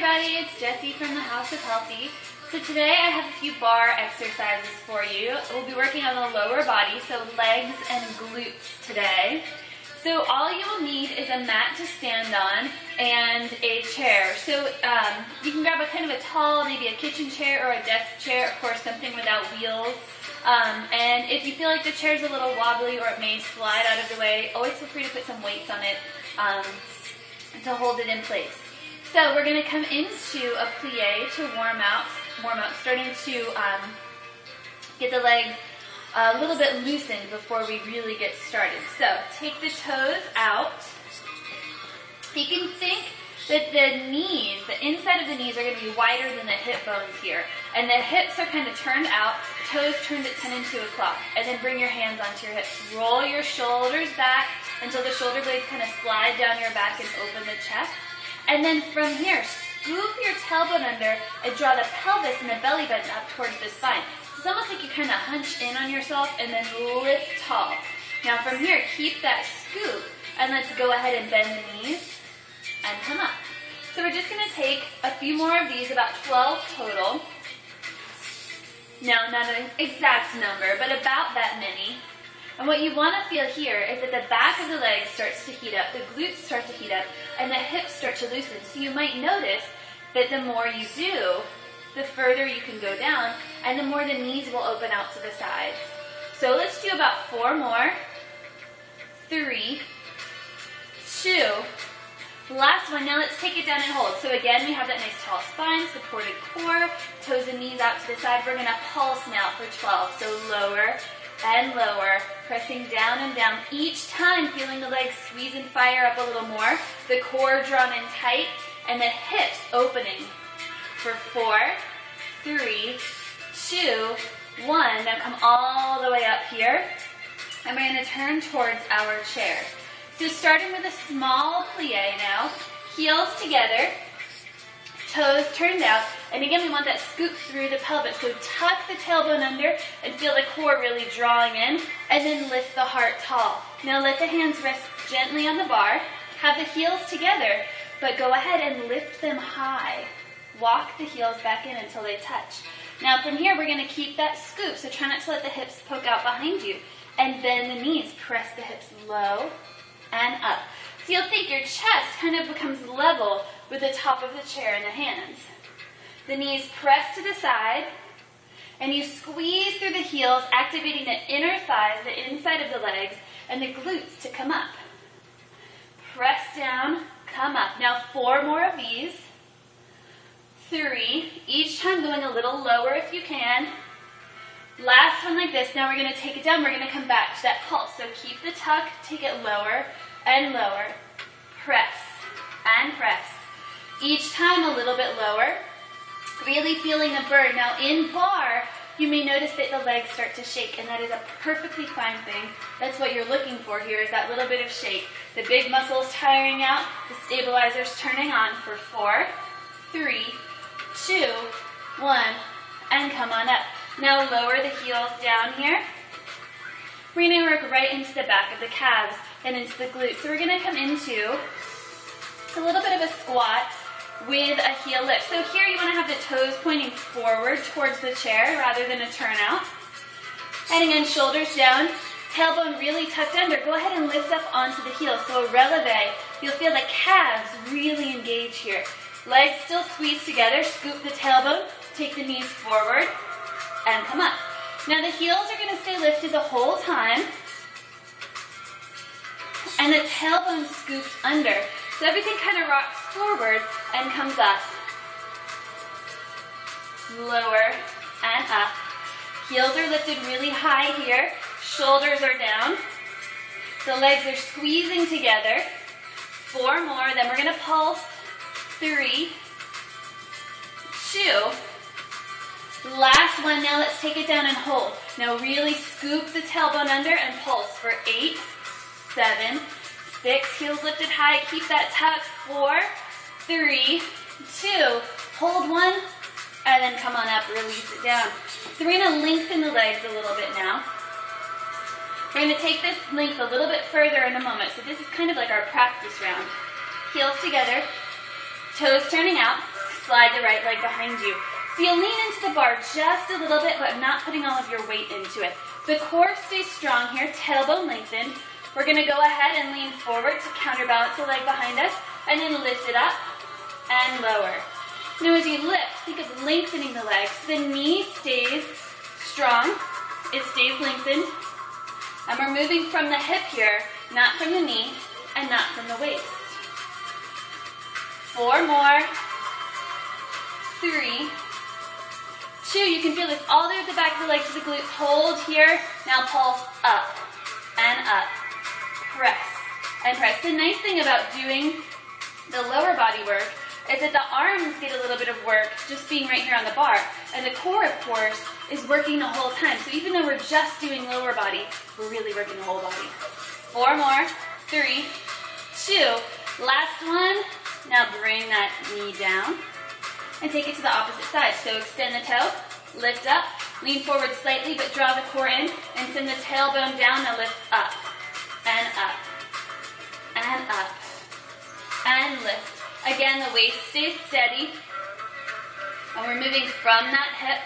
everybody, it's Jessie from the House of Healthy. So today I have a few bar exercises for you. We'll be working on the lower body, so legs and glutes today. So all you will need is a mat to stand on and a chair. So you can grab a kind of a tall, maybe a kitchen chair or a desk chair, of course something without wheels. And if you feel like the chair's a little wobbly or it may slide out of the way, always feel free to put some weights on it to hold it in place. So we're going to come into a plie to warm up, starting to get the legs a little bit loosened before we really get started. So take the toes out. You can think that the knees, the inside of the knees are going to be wider than the hip bones here. And the hips are kind of turned out, toes turned at 10 and 2 o'clock. And then bring your hands onto your hips. Roll your shoulders back until the shoulder blades kind of slide down your back and open the chest. And then from here, scoop your tailbone under and draw the pelvis and the belly button up towards the spine. It's almost like you kind of hunch in on yourself and then lift tall. Now from here, keep that scoop and let's go ahead and bend the knees and come up. So we're just going to take a few more of these, about 12 total. Now, not an exact number, but about that many. And what you want to feel here is that the back of the legs starts to heat up, the glutes start to heat up, and the hips start to loosen. So you might notice that the more you do, the further you can go down, and the more the knees will open out to the sides. So let's do about 4 more. 3, 2, last one. Now let's take it down and hold. So again, we have that nice tall spine, supported core, toes and knees out to the side. We're going to pulse now for 12. So lower and lower, pressing down and down. Each time feeling the legs squeeze and fire up a little more. The core drawn in tight and the hips opening for 4, 3, 2, 1. Now come all the way up here. And we're going to turn towards our chair. So starting with a small plie now, heels together, toes turned out, and again we want that scoop through the pelvis. So tuck the tailbone under and feel the core really drawing in, and then lift the heart tall. Now let the hands rest gently on the bar, have the heels together, but go ahead and lift them high. Walk the heels back in until they touch. Now from here we're going to keep that scoop, so try not to let the hips poke out behind you, and bend the knees, press the hips low and up. So you'll think your chest kind of becomes level with the top of the chair and the hands. The knees press to the side, and you squeeze through the heels, activating the inner thighs, the inside of the legs, and the glutes to come up. Press down, come up. Now 4 more of these. 3, each time going a little lower if you can. Last one like this. Now we're going to take it down. We're going to come back to that pulse. So keep the tuck, take it lower and lower. Press and press. Each time a little bit lower. Really feeling the burn. Now in bar, you may notice that the legs start to shake, and that is a perfectly fine thing. That's what you're looking for here, is that little bit of shake. The big muscles tiring out, the stabilizers turning on for 4, 3, 2, 1, and come on up. Now lower the heels down here. We're going to work right into the back of the calves and into the glutes. So we're going to come into a little bit of a squat with a heel lift. So here you want to have the toes pointing forward towards the chair rather than a turnout. And again, shoulders down, tailbone really tucked under. Go ahead and lift up onto the heels. So a releve, you'll feel the calves really engage here. Legs still squeeze together. Scoop the tailbone, take the knees forward, and come up. Now the heels are going to stay lifted the whole time, and the tailbone scooped under. So everything kind of rocks forward and comes up. Lower and up. Heels are lifted really high here. Shoulders are down. The legs are squeezing together. 4 more, then we're going to pulse. 3, 2, last one. Now let's take it down and hold. Now really scoop the tailbone under and pulse for 8, 7, 6. Heels lifted high. Keep that tuck. 4, 3, 2. Hold 1, and then come on up. Release it down. So we're going to lengthen the legs a little bit now. We're going to take this length a little bit further in a moment. So this is kind of like our practice round. Heels together. Toes turning out, slide the right leg behind you. So you'll lean into the bar just a little bit, but not putting all of your weight into it. The core stays strong here, tailbone lengthened. We're gonna go ahead and lean forward to counterbalance the leg behind us, and then lift it up and lower. Now as you lift, think of lengthening the leg. So the knee stays strong, it stays lengthened, and we're moving from the hip here, not from the knee, and not from the waist. 4 more, 3, 2, you can feel this all the way at the back of the leg to the glutes. Hold here, now pulse up, press, and press. The nice thing about doing the lower body work is that the arms get a little bit of work just being right here on the bar, and the core, of course, is working the whole time. So even though we're just doing lower body, we're really working the whole body. 4 more, 3, 2, last one. Now bring that knee down and take it to the opposite side. So extend the toe, lift up, lean forward slightly, but draw the core in, and send the tailbone down. Now lift up, and up, and up, and lift. Again, the waist stays steady, and we're moving from that hip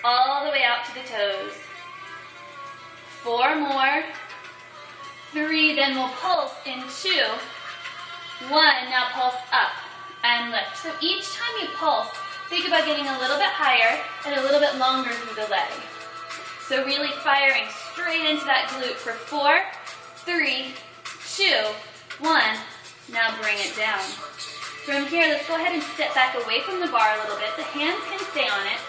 all the way out to the toes. 4 more, 3, then we'll pulse in 2, 1, now pulse up and lift. So each time you pulse, think about getting a little bit higher and a little bit longer through the leg. So really firing straight into that glute for 4, 3, 2, 1, now bring it down. From here, let's go ahead and step back away from the bar a little bit. The hands can stay on it.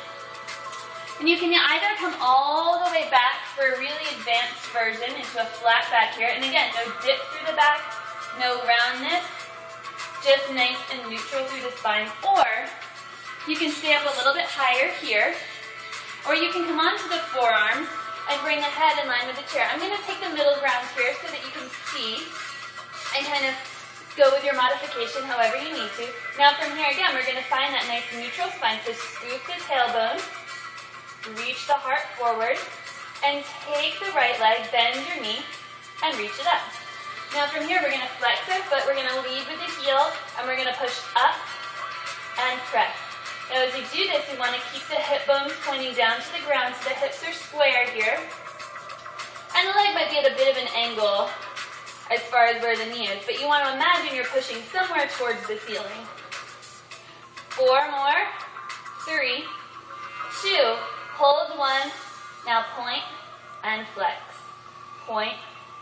And you can either come all the way back for a really advanced version into a flat back here. And again, no dip through the back, no roundness, just nice and neutral through the spine. Or you can stay up a little bit higher here. Or you can come onto the forearms and bring the head in line with the chair. I'm going to take the middle ground here so that you can see and kind of go with your modification however you need to. Now from here again, we're going to find that nice neutral spine. So scoop the tailbone, reach the heart forward, and take the right leg, bend your knee, and reach it up. Now from here, we're going to flex our foot, we're going to lead with the heel, and we're going to push up and press. Now as you do this, you want to keep the hip bones pointing down to the ground so the hips are square here. And the leg might be at a bit of an angle as far as where the knee is, but you want to imagine you're pushing somewhere towards the ceiling. 4 more, 3, 2, hold 1, now point and flex, point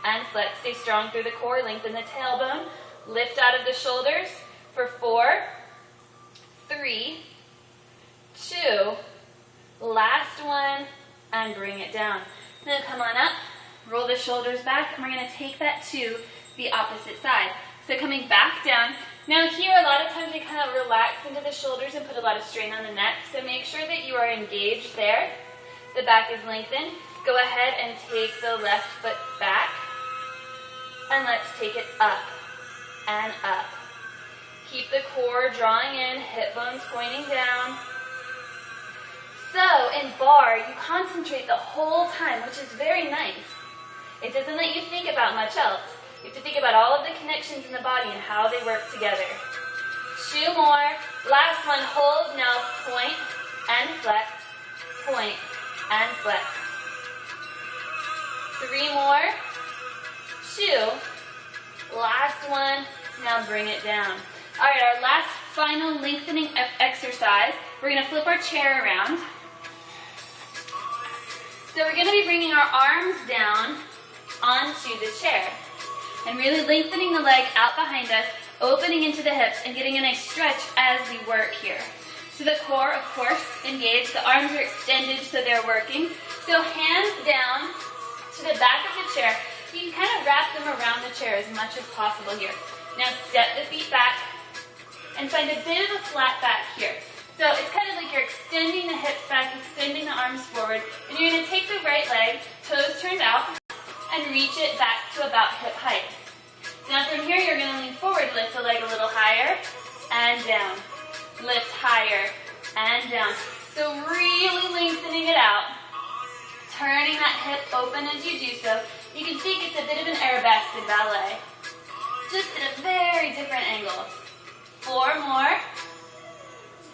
and flex. Stay strong through the core, lengthen the tailbone, lift out of the shoulders for 4, 3, 2, last one, and bring it down. Now come on up. Roll the shoulders back, and we're going to take that to the opposite side. So coming back down. Now here, a lot of times we kind of relax into the shoulders and put a lot of strain on the neck. So make sure that you are engaged there. The back is lengthened. Go ahead and take the left foot back. And let's take it up and up. Keep the core drawing in, hip bones pointing down. So in bar, you concentrate the whole time, which is very nice. It doesn't let you think about much else. You have to think about all of the connections in the body and how they work together. 2 more. Last one. Hold. Now point and flex. Point and flex. 3 more. 2. Last one. Now bring it down. All right, our last final lengthening exercise. We're going to flip our chair around. So we're going to be bringing our arms down onto the chair and really lengthening the leg out behind us, opening into the hips and getting a nice stretch as we work here. So the core, of course, engaged. The arms are extended so they're working. So hands down to the back of the chair. You can kind of wrap them around the chair as much as possible here. Now step the feet back and find a bit of a flat back here. So it's kind of like you're extending the hips back, extending the arms forward, and you're going to take the right leg, toes turned out, and reach it back to about hip height. Now from here, you're going to lean forward, lift the leg a little higher, and down. Lift higher, and down. So really lengthening it out, turning that hip open as you do so. You can think it's a bit of an arabesque in ballet, just in a very different angle. 4 more.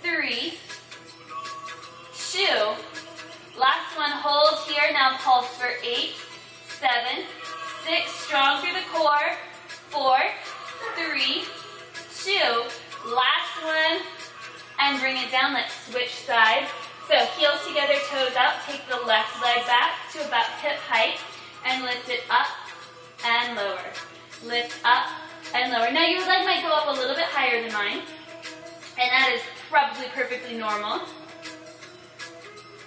3, 2. Last one, hold here. Now pulse for 8, 7, 6. Strong through the core. 4, 3, 2. Last one. And bring it down. Let's switch sides. So heels together, toes out. Take the left leg back to about hip height. And lift it up and lower. Lift up and lower. Now your leg might go up a little bit higher than mine. And that is probably perfectly normal.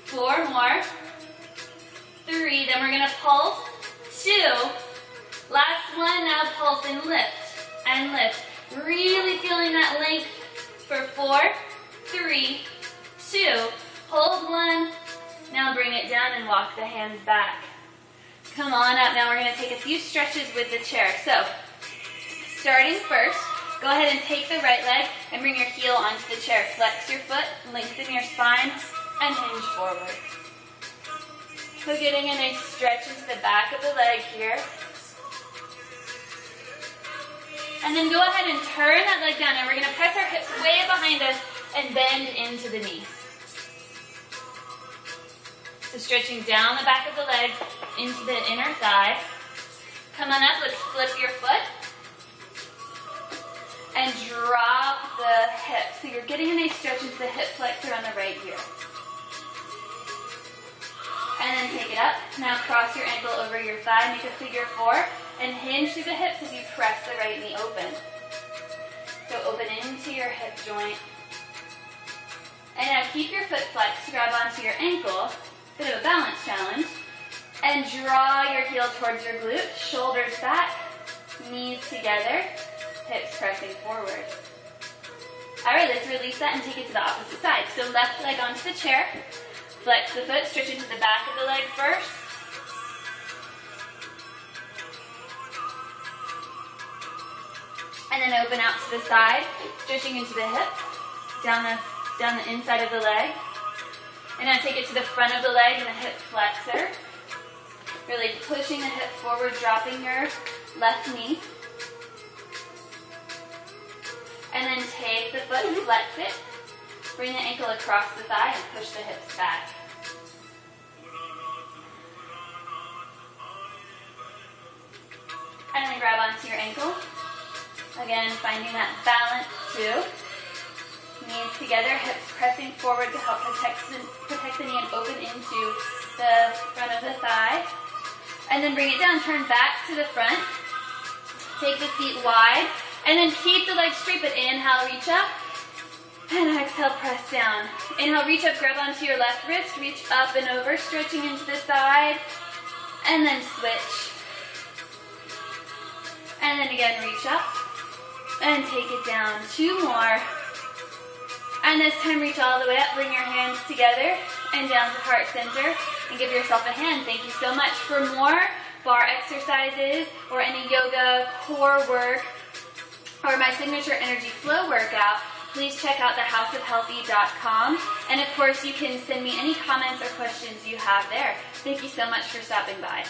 4 more. 3. Then we're going to pulse. 2. Last one. Now pulse and lift. And lift. Really feeling that length for 4, 3, 2. Hold 1. Now bring it down and walk the hands back. Come on up. Now we're going to take a few stretches with the chair. So, starting first, go ahead and take the right leg and bring your heel onto the chair. Flex your foot, lengthen your spine, and hinge forward. So getting a nice stretch into the back of the leg here. And then go ahead and turn that leg down, and we're going to press our hips way behind us and bend into the knee. So stretching down the back of the leg into the inner thigh. Come on up, let's flip your foot. And drop the hip. So you're getting a nice stretch into the hip flexor on the right here. And then take it up. Now cross your ankle over your thigh, make a figure 4, and hinge through the hips as you press the right knee open. So open into your hip joint. And now keep your foot flexed, grab onto your ankle, bit of a balance challenge, and draw your heel towards your glute, shoulders back, knees together, hips pressing forward. All right, let's release that and take it to the opposite side. So left leg onto the chair, flex the foot, stretch into the back of the leg first. And then open out to the side, stretching into the hip, down the inside of the leg. And now take it to the front of the leg and the hip flexor. Really pushing the hip forward, dropping your left knee. And then take the foot, flex it. Bring the ankle across the thigh and push the hips back. And then grab onto your ankle. Again, finding that balance too. Knees together, hips pressing forward to help protect the knee and open into the front of the thigh. And then bring it down, turn back to the front. Take the feet wide. And then keep the legs straight, but inhale, reach up. And exhale, press down. Inhale, reach up, grab onto your left wrist, reach up and over, stretching into the side. And then switch. And then again, reach up. And take it down. 2 more. And this time, reach all the way up. Bring your hands together and down to heart center. And give yourself a hand. Thank you so much. For more bar exercises or any yoga, core work, or my signature energy flow workout, please check out thehouseofhealthy.com. And of course, you can send me any comments or questions you have there. Thank you so much for stopping by.